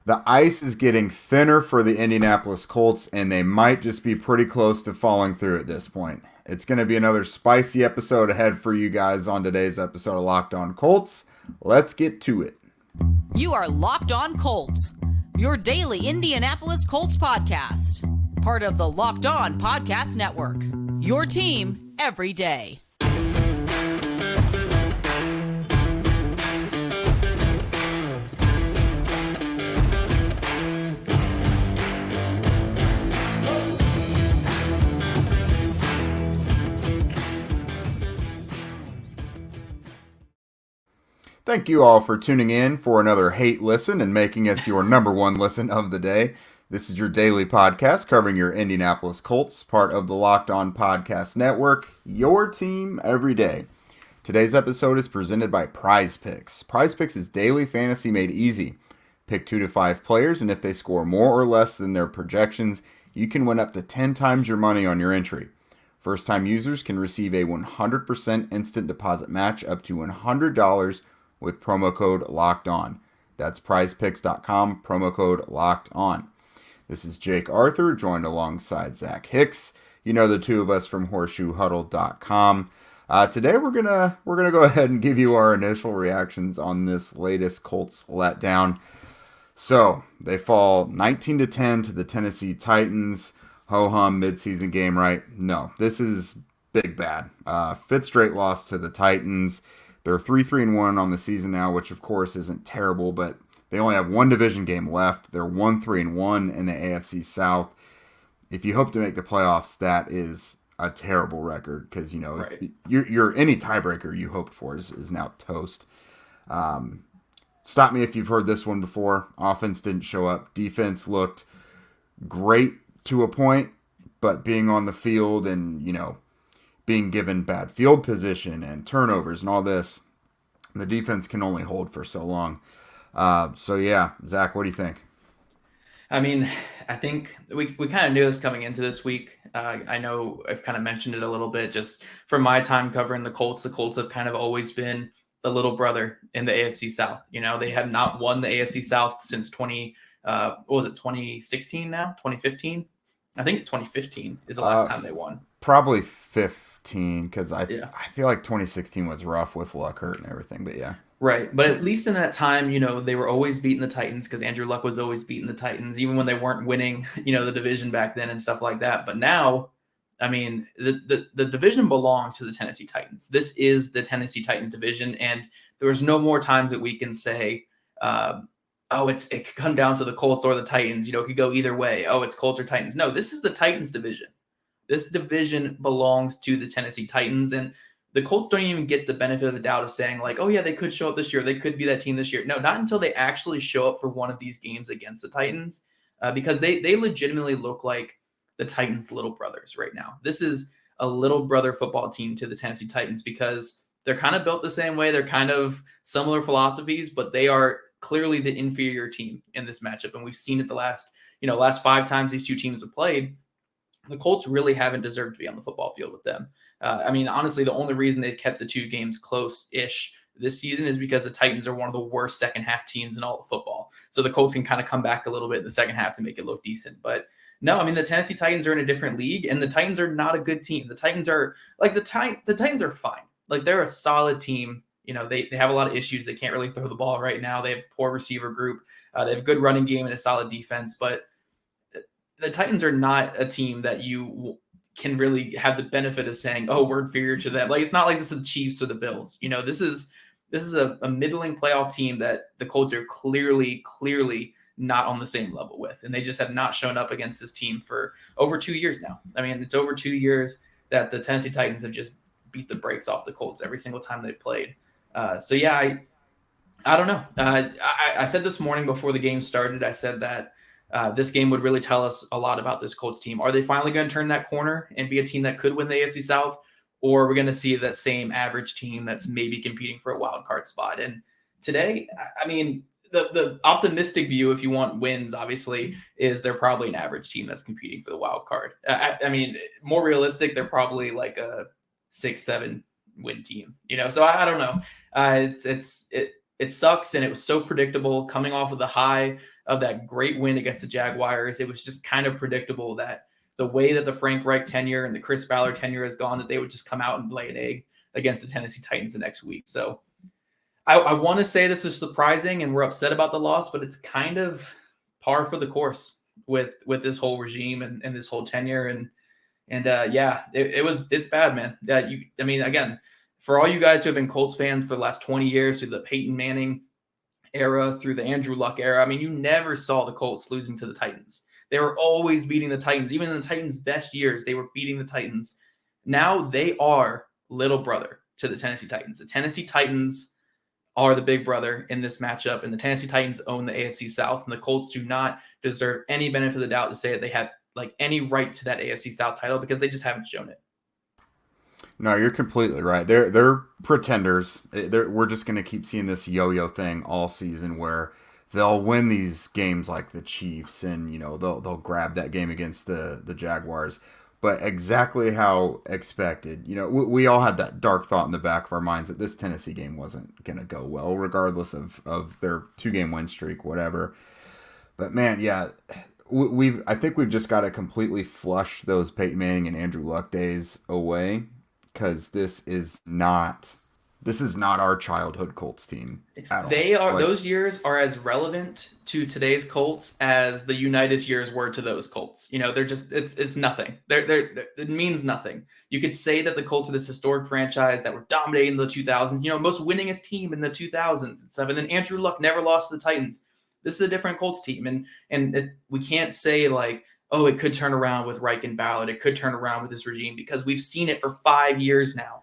The ice is getting thinner for the Indianapolis Colts, and they might just be pretty close to falling through at this point. It's going to be another spicy episode ahead for you guys on today's episode of Locked On Colts. Let's get to it. You are Locked On Colts, your daily Indianapolis Colts podcast. Part of the Locked On Podcast Network, your team every day. Thank you all for tuning in for another hate listen and making us your number one listen of the day. This is your daily podcast covering your Indianapolis Colts, part of the Locked On Podcast Network, your team every day. Today's episode is presented by Prize Picks. Prize Picks is daily fantasy made easy. Pick 2 to 5 players, and if they score more or less than their projections, you can win up to 10 times your money on your entry. First-time users can receive a 100% instant deposit match up to $100 with promo code Locked On. That's prizepicks.com, promo code Locked On. This is Jake Arthur, joined alongside Zach Hicks. You know the two of us from horseshoehuddle.com. Today we're gonna go ahead and give you our initial reactions on this latest Colts letdown. So they fall 19-10 to the Tennessee Titans. Ho-hum midseason game, right? No, this is big bad. Fifth straight loss to the Titans. They're 3-3-1 on the season now, which of course isn't terrible, but they only have one division game left. They're 1-3-1 in the AFC South. If you hope to make the playoffs, that is a terrible record because, you know, right. you're any tiebreaker you hoped for is now toast. Stop me if you've heard this one before. Offense didn't show up. Defense looked great to a point, but being on the field and, you know, being given bad field position and turnovers and all this, the defense can only hold for so long. So yeah, Zach, what do you think? I mean, I think we kind of knew this coming into this week. I know I've kind of mentioned it a little bit just from my time covering the Colts. The Colts have kind of always been the little brother in the AFC South. You know, they have not won the AFC South since 2016 now? 2015? I think 2015 is the last time they won. Probably 15, because I feel like 2016 was rough with Luck hurt and everything, but yeah. Right, but at least in that time, you know, they were always beating the Titans because Andrew Luck was always beating the Titans, even when they weren't winning, you know, the division back then and stuff like that. But now, I mean, the division belongs to the Tennessee Titans. This is the Tennessee Titans division, and there's no more times that we can say, it could come down to the Colts or the Titans. You know, it could go either way. Oh, it's Colts or Titans. No, this is the Titans division. This division belongs to the Tennessee Titans, and the Colts don't even get the benefit of the doubt of saying like, oh yeah, they could show up this year. They could be that team this year. No, not until they actually show up for one of these games against the Titans, because they legitimately look like the Titans' little brothers right now. This is a little brother football team to the Tennessee Titans because they're kind of built the same way. They're kind of similar philosophies, but they are clearly the inferior team in this matchup. And we've seen it the last 5 times these two teams have played. The Colts really haven't deserved to be on the football field with them. I mean, honestly, the only reason they've kept the two games close-ish this season is because the Titans are one of the worst second-half teams in all of football. So the Colts can kind of come back a little bit in the second half to make it look decent. But no, I mean, the Tennessee Titans are in a different league, and the Titans are not a good team. The Titans are like the Titans are fine. Like, they're a solid team. You know, they have a lot of issues. They can't really throw the ball right now. They have a poor receiver group. They have a good running game and a solid defense. But the Titans are not a team that you can really have the benefit of saying, oh, we're inferior to them. Like, it's not like this is the Chiefs or the Bills. You know, this is a middling playoff team that the Colts are clearly not on the same level with. And they just have not shown up against this team for over 2 years now. I mean, it's over 2 years that the Tennessee Titans have just beat the brakes off the Colts every single time they've played. So yeah, I don't know. I said this morning before the game started, I said that this game would really tell us a lot about this Colts team. Are they finally going to turn that corner and be a team that could win the AFC South? Or are we going to see that same average team that's maybe competing for a wild card spot? And today, I mean, the optimistic view, if you want wins, obviously, is they're probably an average team that's competing for the wild card. I mean, more realistic, they're probably like a 6-7 win team, you know? So I don't know. it sucks, and it was so predictable coming off of the high of that great win against the Jaguars. It was just kind of predictable that the way that the Frank Reich tenure and the Chris Ballard tenure has gone, that they would just come out and lay an egg against the Tennessee Titans the next week. So I want to say this is surprising and we're upset about the loss, but it's kind of par for the course with this whole regime and this whole tenure. It's bad, man. Again, for all you guys who have been Colts fans for the last 20 years, through the Peyton Manning era, through the Andrew Luck era, I mean, you never saw the Colts losing to the Titans. They were always beating the Titans. Even in the Titans' best years, they were beating the Titans. Now they are little brother to the Tennessee Titans. The Tennessee Titans are the big brother in this matchup, and the Tennessee Titans own the AFC South, and the Colts do not deserve any benefit of the doubt to say that they have like any right to that AFC South title, because they just haven't shown it. No, you're completely right. They're pretenders. We're just going to keep seeing this yo-yo thing all season where they'll win these games like the Chiefs, and they'll grab that game against the Jaguars. But exactly how expected. We all had that dark thought in the back of our minds that this Tennessee game wasn't going to go well, regardless of their 2-game win streak, whatever. But man, yeah, I think we've just got to completely flush those Peyton Manning and Andrew Luck days away, because this is not our childhood Colts team at all. They are those years are as relevant to today's Colts as the Unitas years were to those Colts. They're just it's nothing. It means nothing. You could say that the Colts are this historic franchise that were dominating in the 2000s. Most winningest team in the 2000s and stuff. And then Andrew Luck never lost to the Titans. This is a different Colts team, and we can't say like, oh, it could turn around with Reich and Ballard. It could turn around with this regime, because we've seen it for 5 years now.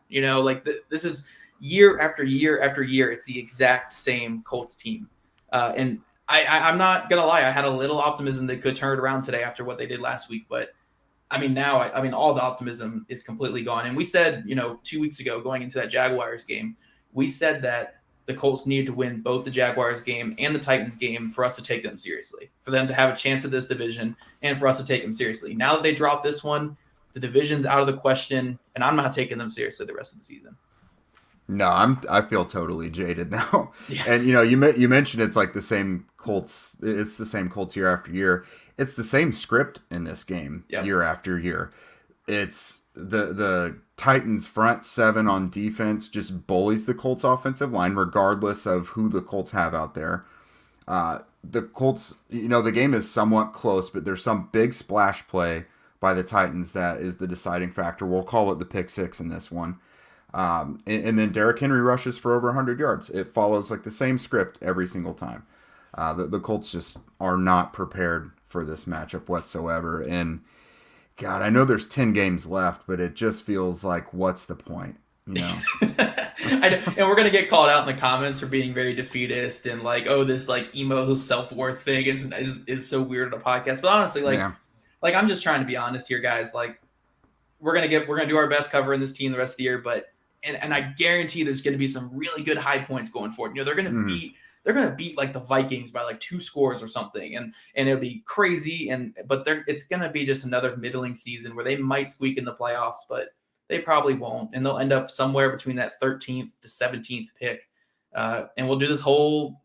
This is year after year after year. It's the exact same Colts team. And I'm not going to lie. I had a little optimism they could turn it around today after what they did last week. But now all the optimism is completely gone. And we said, 2 weeks ago going into that Jaguars game, we said that the Colts needed to win both the Jaguars game and the Titans game for us to take them seriously, for them to have a chance at this division and for us to take them seriously. Now that they dropped this one, the division's out of the question, and I'm not taking them seriously the rest of the season. No, I feel totally jaded now. Yeah. And you mentioned it's like the same Colts. It's the same Colts year after year. It's the same script in this game year after year. It's the Titans front seven on defense just bullies the Colts offensive line, regardless of who the Colts have out there. The Colts, the game is somewhat close, but there's some big splash play by the Titans that is the deciding factor. We'll call it the pick six in this one. And then Derrick Henry rushes for over 100 yards. It follows like the same script every single time. The Colts just are not prepared for this matchup whatsoever. And God, I know there's 10 games left, but it just feels like, what's the point? And we're going to get called out in the comments for being very defeatist and like, oh, this like emo self-worth thing is so weird on a podcast. But honestly, like I'm just trying to be honest here, guys. Like we're going to do our best covering this team the rest of the year, but and I guarantee there's going to be some really good high points going forward. They're going to beat like the Vikings by like 2 scores or something, and it'll be crazy. But it's going to be just another middling season where they might squeak in the playoffs, but they probably won't, and they'll end up somewhere between that 13th to 17th pick. And we'll do this whole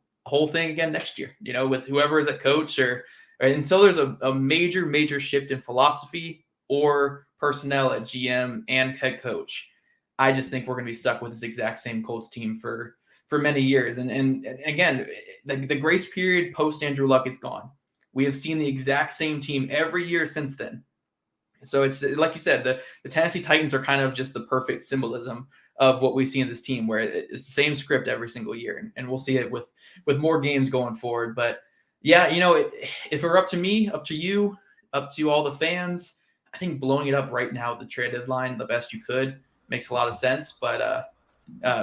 thing again next year, with whoever is at coach or until there's a major shift in philosophy or personnel at GM and head coach. I just think we're going to be stuck with this exact same Colts team for many years. And again, the grace period post Andrew Luck is gone. We have seen the exact same team every year since then. So it's like you said, the Tennessee Titans are kind of just the perfect symbolism of what we see in this team, where it's the same script every single year. And we'll see it with more games going forward. But yeah, if it were up to me, up to you, up to all the fans, I think blowing it up right now at the trade deadline the best you could makes a lot of sense. But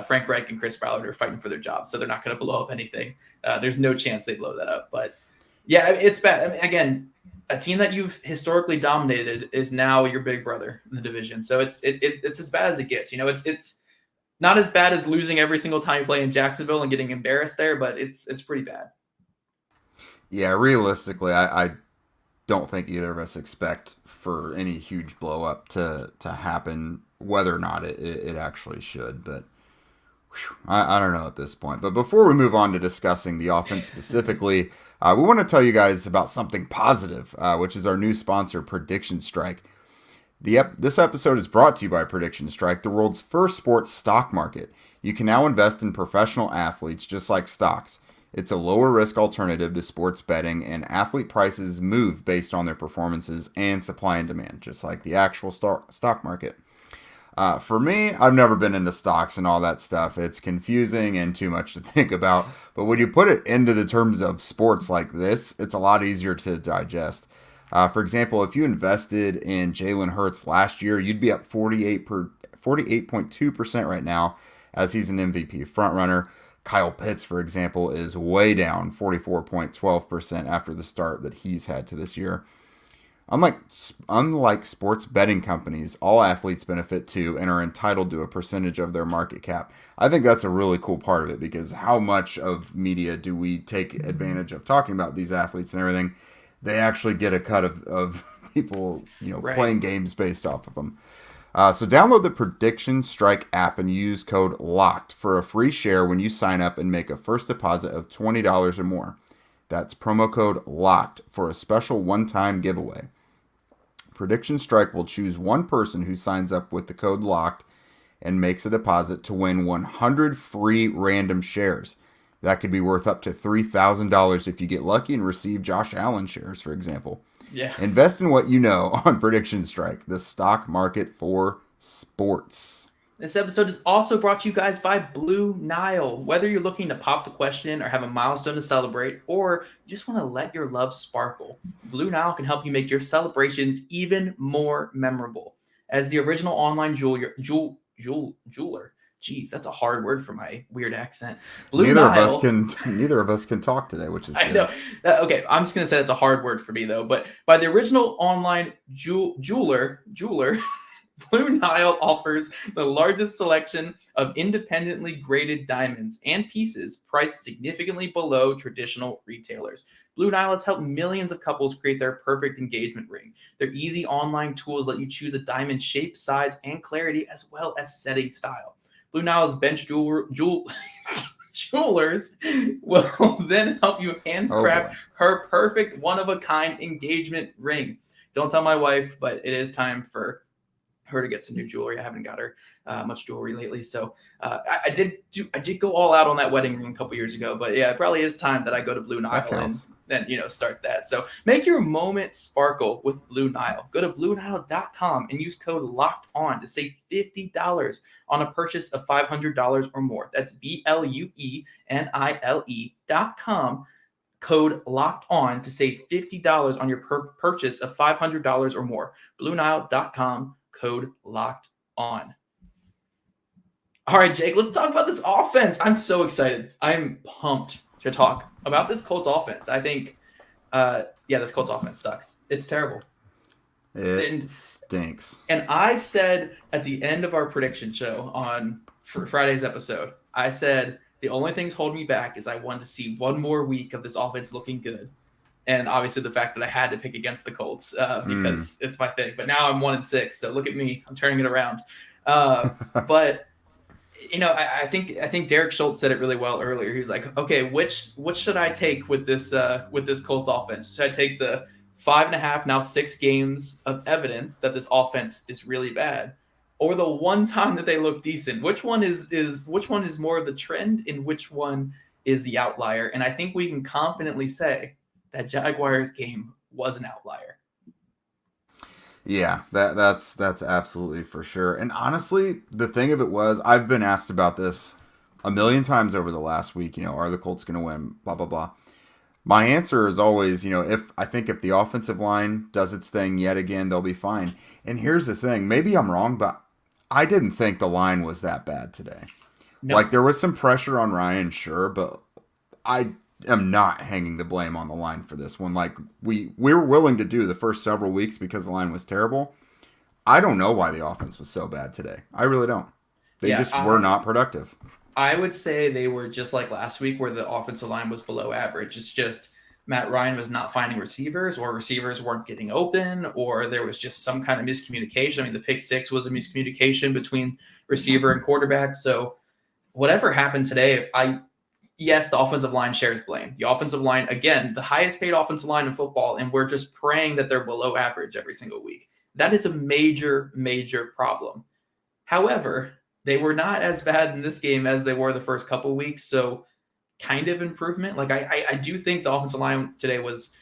Frank Reich and Chris Ballard are fighting for their jobs, so they're not going to blow up anything. There's no chance they blow that up. But yeah, it's bad. Again, a team that you've historically dominated is now your big brother in the division. So it's as bad as it gets. It's not as bad as losing every single time you play in Jacksonville and getting embarrassed there, but it's pretty bad. Yeah, realistically, I don't think either of us expect for any huge blow up to happen, whether or not it actually should. But I don't know at this point. But before we move on to discussing the offense specifically, we want to tell you guys about something positive, which is our new sponsor, Prediction Strike. This episode is brought to you by Prediction Strike, the world's first sports stock market. You can now invest in professional athletes just like stocks. It's a lower risk alternative to sports betting, and athlete prices move based on their performances and supply and demand, just like the actual stock market. For me, I've never been into stocks and all that stuff. It's confusing and too much to think about. But when you put it into the terms of sports like this, it's a lot easier to digest. For example, if you invested in Jalen Hurts last year, you'd be up 48.2% right now, as he's an MVP frontrunner. Kyle Pitts, for example, is way down 44.12% after the start that he's had to this year. Unlike sports betting companies, all athletes benefit too and are entitled to a percentage of their market cap. I think that's a really cool part of it, because how much of media do we take advantage of talking about these athletes and everything? They actually get a cut of people, Right. playing games based off of them. So download the Prediction Strike app and use code LOCKED for a free share when you sign up and make a first deposit of $20 or more. That's promo code LOCKED for a special one-time giveaway. Prediction Strike will choose one person who signs up with the code LOCKED and makes a deposit to win 100 free random shares. That could be worth up to $3,000 if you get lucky and receive Josh Allen shares, for example. Yeah. Invest in what you know on Prediction Strike, the stock market for sports. This episode is also brought to you guys by Blue Nile. Whether you're looking to pop the question or have a milestone to celebrate, or you just want to let your love sparkle, Blue Nile can help you make your celebrations even more memorable. As the original online jeweler, geez, that's a hard word for my weird accent. Neither of us can talk today, which is I good. know. Okay, I'm just gonna say it's a hard word for me though. But by the original online jeweler, Blue Nile offers the largest selection of independently graded diamonds and pieces priced significantly below traditional retailers. Blue Nile has helped millions of couples create their perfect engagement ring. Their easy online tools let you choose a diamond shape, size, and clarity, as well as setting style. Blue Nile's bench jewelers will then help you handcraft her perfect one-of-a-kind engagement ring. Don't tell my wife, but it is time for her to get some new jewelry. I haven't got her much jewelry lately, so I did go all out on that wedding ring a couple years ago. But yeah, it probably is time that I go to Blue Nile and then start that. So make your moment sparkle with Blue Nile. Go to BlueNile.com and use code LOCKEDON to save $50 on a purchase of $500 or more. That's BlueNile.com. Code Locked On to save $50 on your purchase of $500 or more. BlueNile.com. Code Locked On. All right, Jake, let's talk about this offense. I'm so excited. I'm pumped to talk about this Colts offense. I think, this Colts offense sucks. It's terrible. It stinks. And I said at the end of our prediction show for Friday's episode, I said the only things holding me back is I wanted to see one more week of this offense looking good. And obviously the fact that I had to pick against the Colts because it's my thing. But now I'm 1-6, so look at me. I'm turning it around. But I think Derek Schultz said it really well earlier. He was like, okay, which should I take with this Colts offense? Should I take the 5.5, now 6 games of evidence that this offense is really bad, or the one time that they look decent? Which one is more of the trend, and which one is the outlier? And I think we can confidently say that Jaguars game was an outlier. Yeah, that's absolutely for sure. And honestly, the thing of it was, I've been asked about this a million times over the last week. Are the Colts going to win? Blah blah blah. My answer is always, if the offensive line does its thing yet again, they'll be fine. And here's the thing: maybe I'm wrong, but I didn't think the line was that bad today. No. Like, there was some pressure on Ryan, sure, but I am not hanging the blame on the line for this one. Like, we were willing to do the first several weeks because the line was terrible. I don't know why the offense was so bad today. I really don't. They were not productive. I would say they were just like last week, where the offensive line was below average. It's just Matt Ryan was not finding receivers, or receivers weren't getting open, or there was just some kind of miscommunication. I mean, the pick 6 was a miscommunication between receiver and quarterback. So whatever happened today, yes, the offensive line shares blame. The offensive line, again, the highest paid offensive line in football, and we're just praying that they're below average every single week. That is a major, major problem. However, they were not as bad in this game as they were the first couple of weeks, so kind of improvement. Like I do think the offensive line today was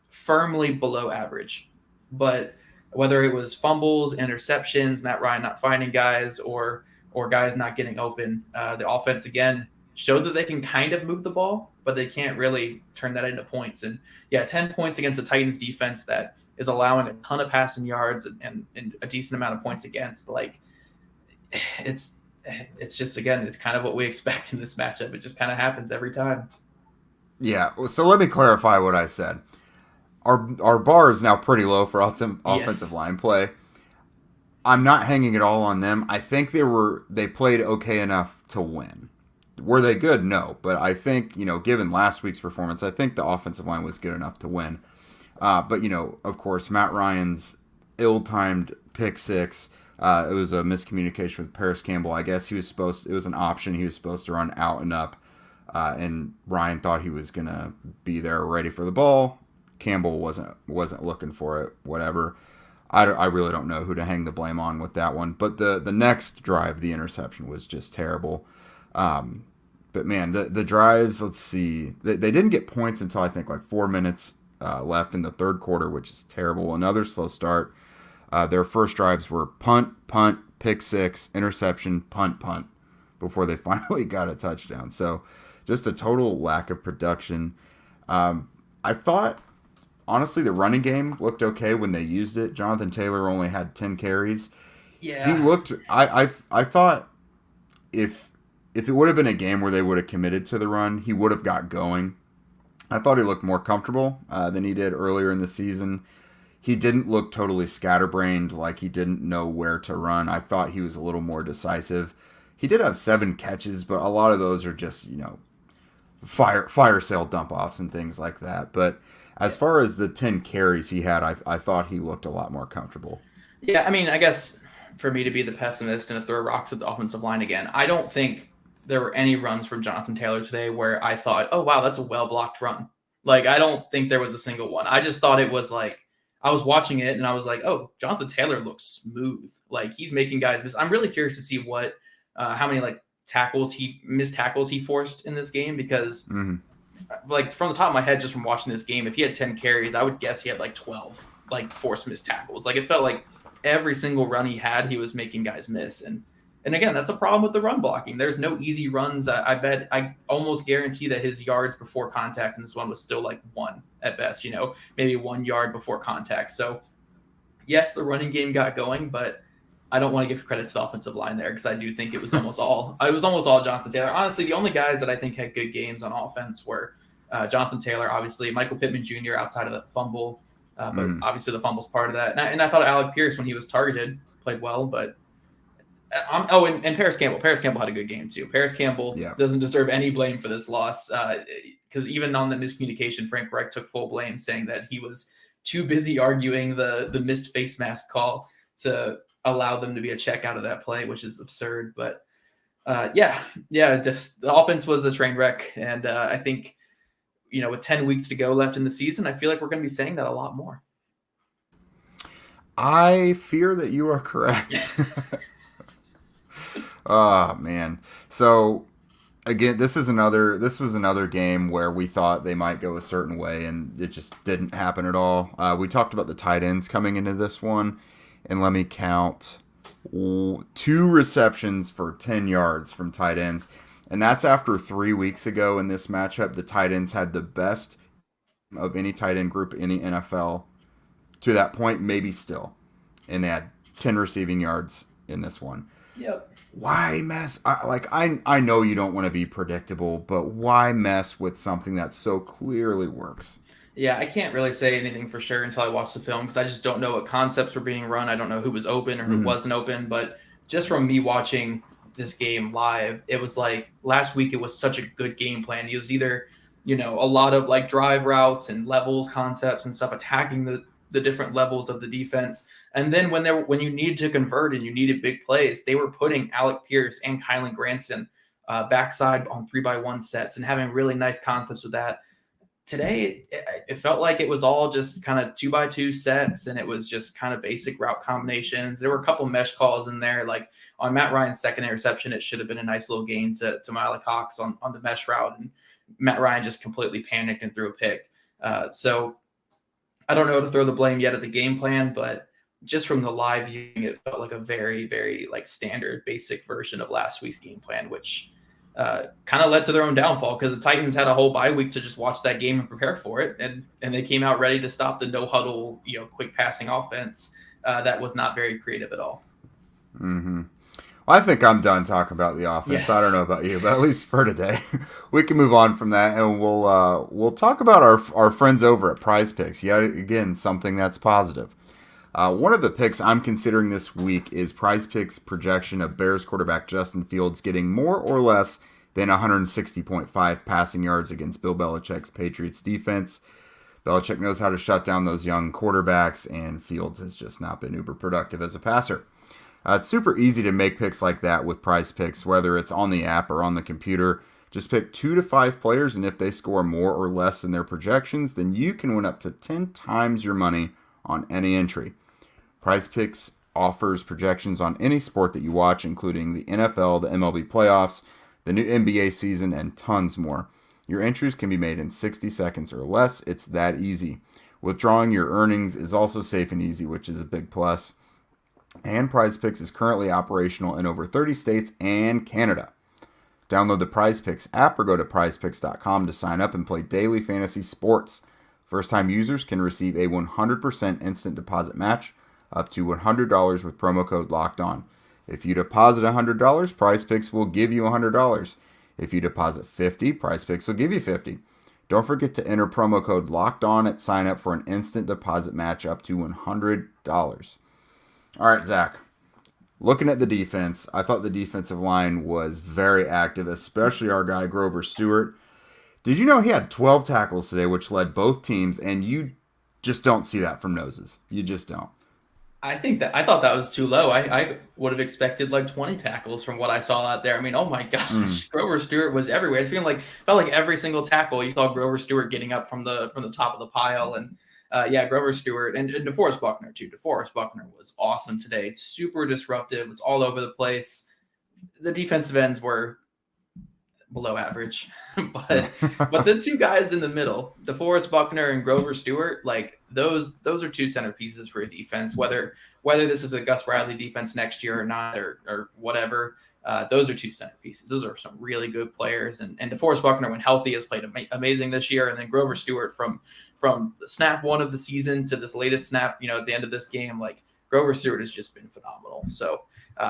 firmly below average, but whether it was fumbles, interceptions, Matt Ryan not finding guys, or guys not getting open, the offense again showed that they can kind of move the ball, but they can't really turn that into points. And yeah, 10 points against a Titans defense that is allowing a ton of passing yards and a decent amount of points against. Like it's just, again, it's kind of what we expect in this matchup. It just kind of happens every time. Yeah. So let me clarify what I said. Our bar is now pretty low for offensive line play. I'm not hanging it all on them. I think they played okay enough to win. Were they good? No. But I think, given last week's performance, I think the offensive line was good enough to win. But, of course, Matt Ryan's ill-timed pick six, it was a miscommunication with Paris Campbell. I guess it was an option. He was supposed to run out and up. And Ryan thought he was going to be there ready for the ball. Campbell wasn't looking for it, whatever. I really don't know who to hang the blame on with that one. But the next drive, the interception, was just terrible. But man, the drives, let's see. They didn't get points until I think like 4 minutes left in the third quarter, which is terrible. Another slow start. Their first drives were punt, pick six, interception, punt, before they finally got a touchdown. So just a total lack of production. I thought, honestly, the running game looked okay when they used it. Jonathan Taylor only had 10 carries. Yeah. He looked, I thought if it would have been a game where they would have committed to the run, he would have got going. I thought he looked more comfortable than he did earlier in the season. He didn't look totally scatterbrained, like he didn't know where to run. I thought he was a little more decisive. He did have 7 catches, but a lot of those are just, fire sale dump-offs and things like that. But as far as the 10 carries he had, I thought he looked a lot more comfortable. Yeah, I mean, I guess for me to be the pessimist and to throw rocks at the offensive line again, I don't think there were any runs from Jonathan Taylor today where I thought, oh, wow, that's a well-blocked run. Like, I don't think there was a single one. I just thought it was like, I was watching it and I was like, oh, Jonathan Taylor looks smooth. Like, he's making guys miss. I'm really curious to see how many missed tackles he forced in this game, because like from the top of my head, just from watching this game, if he had 10 carries, I would guess he had like 12 forced missed tackles. Like, it felt like every single run he had, he was making guys miss. And again, that's a problem with the run blocking. There's no easy runs. I almost guarantee that his yards before contact in this one was still like 1 at best, maybe 1 yard before contact. So yes, the running game got going, but I don't want to give credit to the offensive line there, because I do think it was almost all Jonathan Taylor. Honestly, the only guys that I think had good games on offense were Jonathan Taylor, obviously, Michael Pittman Jr. outside of the fumble, but obviously the fumble's part of that. And I thought Alec Pierce, when he was targeted, played well, but and Paris Campbell. Paris Campbell had a good game too. Paris Campbell doesn't deserve any blame for this loss, because even on the miscommunication, Frank Reich took full blame, saying that he was too busy arguing the missed face mask call to allow them to be a check out of that play, which is absurd. But just the offense was a train wreck, and I think with 10 weeks to go left in the season, I feel like we're going to be saying that a lot more. I fear that you are correct. Oh man. So again, this was another game where we thought they might go a certain way, and it just didn't happen at all. We talked about the tight ends coming into this one, and let me count 2 receptions for 10 yards from tight ends. And that's after 3 weeks ago in this matchup, the tight ends had the best of any tight end group in the NFL to that point, maybe still. And they had 10 receiving yards in this one. Yep. Why mess? I know you don't want to be predictable, but why mess with something that so clearly works? Yeah, I can't really say anything for sure until I watch the film, because I just don't know what concepts were being run. I don't know who was open or who wasn't open. But just from me watching this game live, it was like last week it was such a good game plan. It was either, a lot of like drive routes and levels, concepts and stuff, attacking the different levels of the defense. And then when you needed to convert and you needed big plays, they were putting Alec Pierce and Kylan Granson backside on 3x1 sets and having really nice concepts with that. Today, it felt like it was all just kind of 2x2 sets, and it was just kind of basic route combinations. There were a couple mesh calls in there, like on Matt Ryan's second interception. It should have been a nice little gain to Miley Cox on the mesh route, and Matt Ryan just completely panicked and threw a pick. So I don't know how to throw the blame yet at the game plan, but just from the live viewing, it felt like a very, very like standard, basic version of last week's game plan, which kind of led to their own downfall because the Titans had a whole bye week to just watch that game and prepare for it. And they came out ready to stop the no huddle, quick passing offense that was not very creative at all. Mm-hmm. Well, I think I'm done talking about the offense. Yes. I don't know about you, but at least for today, we can move on from that, and we'll talk about our friends over at Prize Picks. Yet again, something that's positive. One of the picks I'm considering this week is Prize Picks' projection of Bears quarterback Justin Fields getting more or less than 160.5 passing yards against Bill Belichick's Patriots defense. Belichick knows how to shut down those young quarterbacks, and Fields has just not been uber productive as a passer. It's super easy to make picks like that with Prize Picks, whether it's on the app or on the computer. Just pick 2 to 5 players, and if they score more or less than their projections, then you can win up to 10 times your money on any entry. Prize Picks offers projections on any sport that you watch, including the NFL, the MLB playoffs, the new NBA season, and tons more. Your entries can be made in 60 seconds or less. It's that easy. Withdrawing your earnings is also safe and easy, which is a big plus. And Prize Picks is currently operational in over 30 states and Canada. Download the Prize Picks app or go to prizepicks.com to sign up and play daily fantasy sports. First-time users can receive a 100% instant deposit match up to $100 with promo code Locked On. If you deposit $100, Prize Picks will give you $100. If you deposit $50, Prize Picks will give you $50. Don't forget to enter promo code Locked On at sign up for an instant deposit match up to $100. All right, Zach. Looking at the defense, I thought the defensive line was very active, especially our guy Grover Stewart. Did you know he had 12 tackles today, which led both teams, and you just don't see that from noses. You just don't. I thought that was too low. I would have expected like 20 tackles from what I saw out there. I mean, oh my gosh, Grover Stewart was everywhere. It felt like every single tackle you saw Grover Stewart getting up from the top of the pile. And Grover Stewart and DeForest Buckner too. DeForest Buckner was awesome today. Super disruptive. Was all over the place. The defensive ends were below average, but the two guys in the middle, DeForest Buckner and Grover Stewart, like those are two centerpieces for a defense. Whether this is a Gus Bradley defense next year or not, or whatever, those are two centerpieces. Those are some really good players. And DeForest Buckner, when healthy, has played amazing this year. And then Grover Stewart from snap 1 of the season to this latest snap, at the end of this game, like Grover Stewart has just been phenomenal. So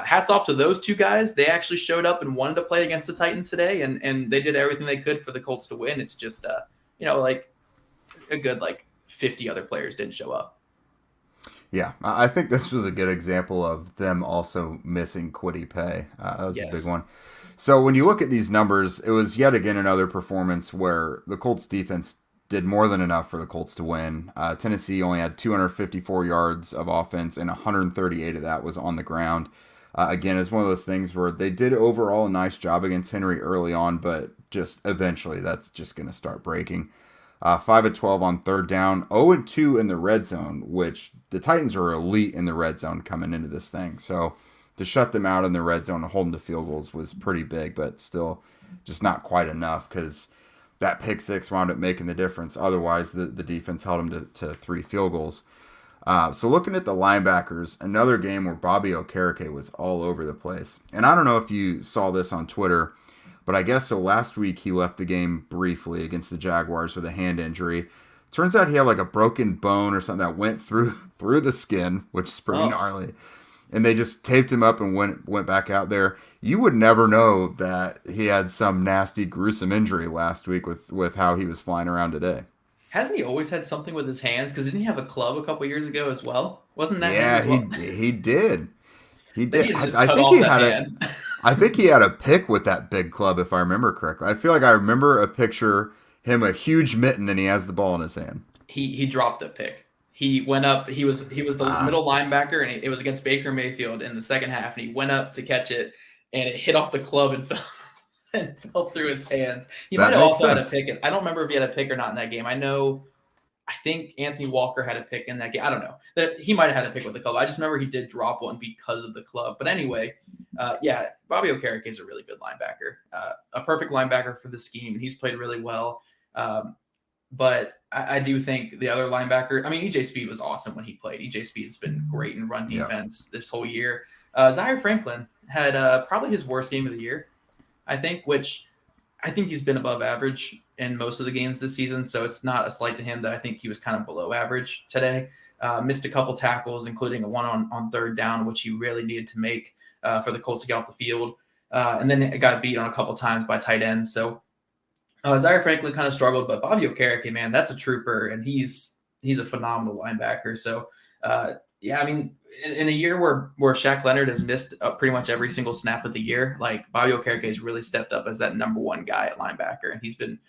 hats off to those two guys. They actually showed up and wanted to play against the Titans today, and they did everything they could for the Colts to win. It's just, like a good 50 other players didn't show up. Yeah, I think this was a good example of them also missing Kwity Paye. That was a big one. So when you look at these numbers, it was yet again another performance where the Colts defense did more than enough for the Colts to win. Tennessee only had 254 yards of offense, and 138 of that was on the ground. Again, it's one of those things where they did overall a nice job against Henry early on, but just eventually that's just going to start breaking. 5 of 12 on third down, 0 and 2 in the red zone, which the Titans are elite in the red zone coming into this thing. So to shut them out in the red zone and hold them to field goals was pretty big, but still just not quite enough because that pick six wound up making the difference. Otherwise, the defense held them to 3 field goals. So looking at the linebackers, another game where Bobby Okereke was all over the place. And I don't know if you saw this on Twitter, but I guess so last week he left the game briefly against the Jaguars with a hand injury. Turns out he had a broken bone or something that went through the skin, which is pretty gnarly. And they just taped him up and went back out there. You would never know that he had some nasty, gruesome injury last week with how he was flying around today. Hasn't he always had something with his hands? Because didn't he have a club a couple years ago as well? Wasn't that him as well? he did. He did. I think he had a pick with that big club, if I remember correctly. I feel like I remember a picture, him a huge mitten, and he has the ball in his hand. He dropped a pick. He went up. He was the middle linebacker, and it was against Baker Mayfield in the second half. And he went up to catch it, and it hit off the club and fell. and fell through his hands. He That might have makes also had a sense. pick. I don't remember if he had a pick or not in that game. I think Anthony Walker had a pick in that game. I don't know. That he might have had a pick with the club. I just remember he did drop one because of the club. But anyway, yeah, Bobby Okereke is a really good linebacker, a perfect linebacker for the scheme. He's played really well. But I do think the other linebacker, I mean, EJ Speed was awesome when he played. EJ Speed's been great in run defense this whole year. Zaire Franklin had probably his worst game of the year, I think, which I think he's been above average in most of the games this season. So it's not a slight to him that I think he was kind of below average today. Missed a couple tackles, including a one on third down, which he really needed to make for the Colts to get off the field. And then it got beat on a couple times by tight ends. So Zaire Franklin kind of struggled, but Bobby Okereke, man, that's a trooper, and he's a phenomenal linebacker. So, yeah, I mean, in a year where Shaq Leonard has missed pretty much every single snap of the year, like Bobby Okereke has really stepped up as that number one guy at linebacker, and he's been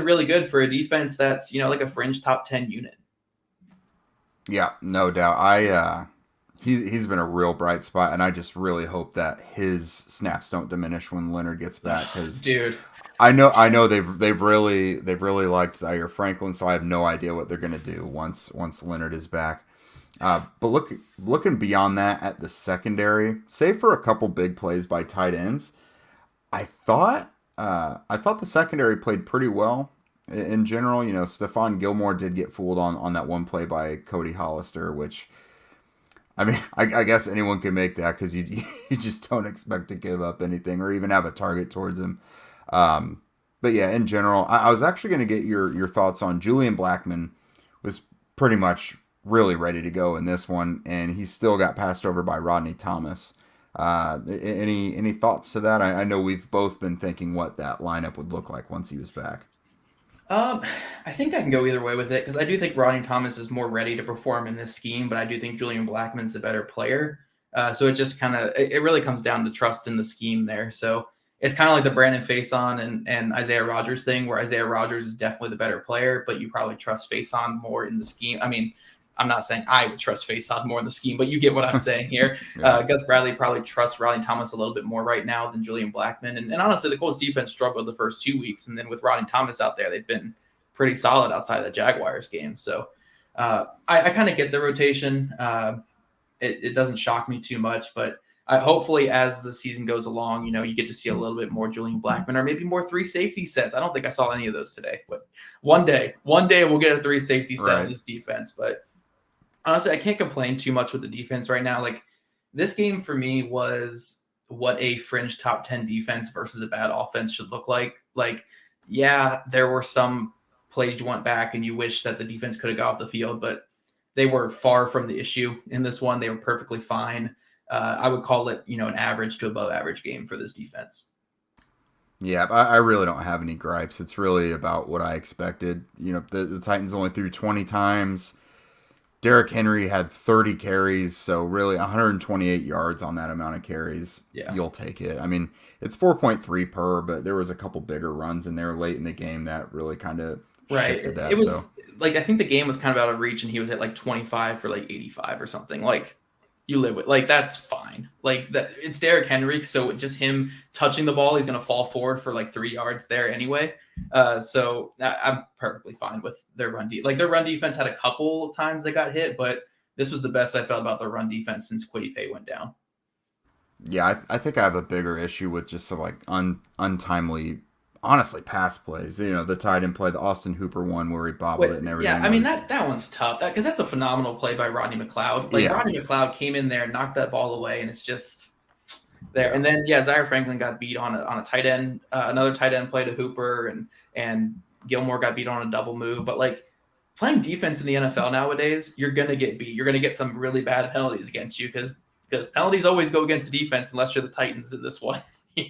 really good for a defense that's like a fringe top 10 unit. Yeah, no doubt. He's been a real bright spot, and I just really hope that his snaps don't diminish when Leonard gets back. Because dude, I know they've really liked Zaire Franklin, so I have no idea what they're gonna do once Leonard is back. But looking beyond that at the secondary, save for a couple big plays by tight ends, I thought the secondary played pretty well in general. Stephon Gilmore did get fooled on that one play by Cody Hollister, which, I mean, I guess anyone can make that because you just don't expect to give up anything or even have a target towards him. But yeah, in general, I was actually going to get your thoughts on Julian Blackmon. Was pretty much really ready to go in this one, and he still got passed over by Rodney Thomas. Any thoughts to that? I know we've both been thinking what that lineup would look like once he was back. I think I can go either way with it because I do think Rodney Thomas is more ready to perform in this scheme, but I do think Julian Blackmon's the better player. So it just it really comes down to trust in the scheme there. So it's kind of like the Brandon Faison and Isaiah Rodgers thing, where Isaiah Rodgers is definitely the better player, but you probably trust Faison more in the scheme. I mean, I'm not saying I would trust Faison more in the scheme, but you get what I'm saying here. Yeah. Gus Bradley probably trusts Rodney Thomas a little bit more right now than Julian Blackmon. And honestly, the Colts defense struggled the first 2 weeks. And then with Rodney Thomas out there, they've been pretty solid outside of the Jaguars game. So I kind of get the rotation. It doesn't shock me too much, but hopefully as the season goes along, you get to see a little bit more Julian Blackmon or maybe more 3 safety sets. I don't think I saw any of those today, but one day we'll get a 3 safety set in this defense. But honestly, I can't complain too much with the defense right now. Like, this game for me was what a fringe top 10 defense versus a bad offense should look like. Like, yeah, there were some plays you went back and you wish that the defense could have got off the field, but they were far from the issue in this one. They were perfectly fine. I would call it, an average to above average game for this defense. Yeah, I really don't have any gripes. It's really about what I expected. The Titans only threw 20 times. Derrick Henry had 30 carries, so really 128 yards on that amount of carries. Yeah. You'll take it. I mean, it's 4.3 per, but there was a couple bigger runs in there late in the game that really kind of shifted that. It was like, I think the game was kind of out of reach, and he was at like 25 for like 85 or something. Like, you live with, like, that's fine. Like, that it's Derrick Henry, so just him touching the ball, he's going to fall forward for like 3 yards there anyway. So I'm perfectly fine with their run defense. Like, their run defense had a couple times they got hit, but this was the best I felt about their run defense since Kwity Paye went down. Yeah, I think I have a bigger issue with just some like untimely, honestly, pass plays. The tight end play, the Austin Hooper one where he bobbled it and everything. Yeah, I mean, that one's tough because that's a phenomenal play by Rodney McLeod. Like, Rodney McLeod came in there, knocked that ball away, and it's just there. Yeah. And then Zaire Franklin got beat on a tight end, another tight end play to Hooper, and Gilmore got beat on a double move. But like, playing defense in the NFL nowadays, you're gonna get beat. You're gonna get some really bad penalties against you because penalties always go against the defense unless you're the Titans in this one.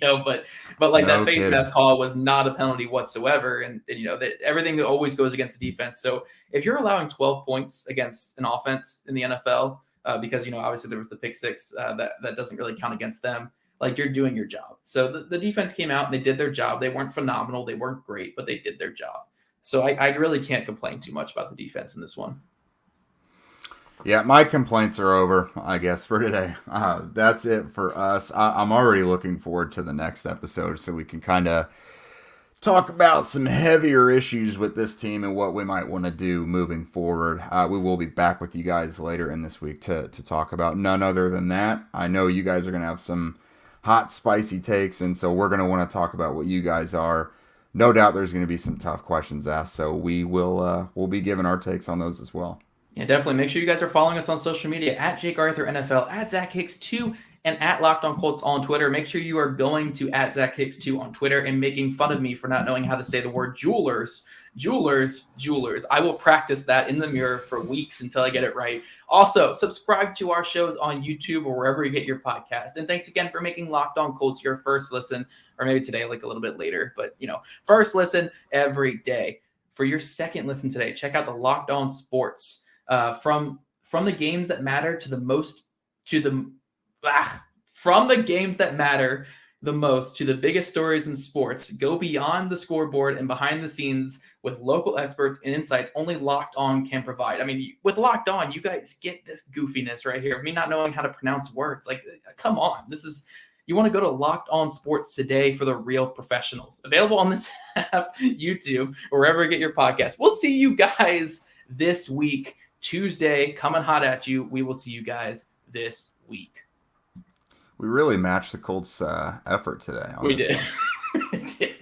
But like, that face mask call was not a penalty whatsoever. And that everything always goes against the defense. So if you're allowing 12 points against an offense in the NFL, because, obviously there was the pick six that doesn't really count against them, like, you're doing your job. So the defense came out and they did their job. They weren't phenomenal. They weren't great, but they did their job. So I really can't complain too much about the defense in this one. Yeah, my complaints are over, I guess, for today. That's it for us. I'm already looking forward to the next episode so we can kind of talk about some heavier issues with this team and what we might want to do moving forward. We will be back with you guys later in this week to talk about none other than that. I know you guys are going to have some hot, spicy takes, and so we're going to want to talk about what you guys are. No doubt there's going to be some tough questions asked, so we'll be giving our takes on those as well. Yeah, definitely. Make sure you guys are following us on social media at Jake Arthur NFL, at Zach Hicks 2, and at Locked On Colts on Twitter. Make sure you are going to at Zach Hicks 2 on Twitter and making fun of me for not knowing how to say the word jewelers. Jewelers. I will practice that in the mirror for weeks until I get it right. Also, subscribe to our shows on YouTube or wherever you get your podcast. And thanks again for making Locked On Colts your first listen, or maybe today, like a little bit later, but first listen every day. For your second listen today, check out the Locked On Sports. From the games that matter from the games that matter the most to the biggest stories in sports. Go beyond the scoreboard and behind the scenes with local experts and insights only Locked On can provide. I mean, with Locked On, you guys get this goofiness right here of me not knowing how to pronounce words. Like, come on, you want to go to Locked On Sports today for the real professionals. Available on this app, YouTube, or wherever you get your podcast. We'll see you guys this week. Tuesday, coming hot at you. We will see you guys this week. We really matched the Colts' effort today. We did. We did.